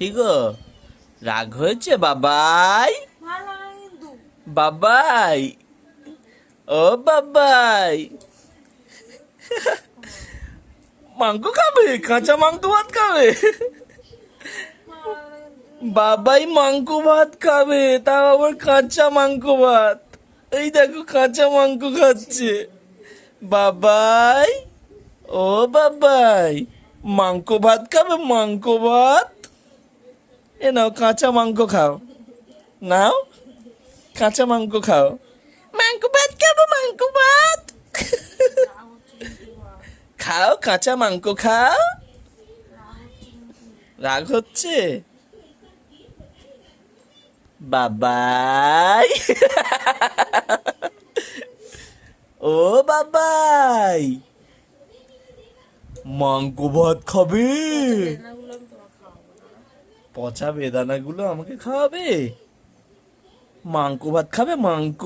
কি গো, রাগ হয়েছে বাবাই? বাবাই, ও বাবাই, মাংস খাবে? কাঁচা মাংস ভাত খাবে? বাবাই মাংস ভাত খাবে, তাও আবার কাঁচা মাংস ভাত। এই দেখো কাঁচা মাংস খাচ্ছে বাবাই। ও বাবাই, মাংস ভাত খাবে? মাংস ভাত, এ নাও কাঁচা মাংস খাও, নাও কাঁচা মাংস খাও। মাংস ভাত খাবো, মাংস ভাত। খাও কাঁচা মাংস খাও। রাগ হচ্ছে বাবাই? ও বাবাই, মাংস ভাত খাবে? পচা বেদানাগুলো আমাকে খাওয়াবে? মাংস ভাত খাবে? মাংস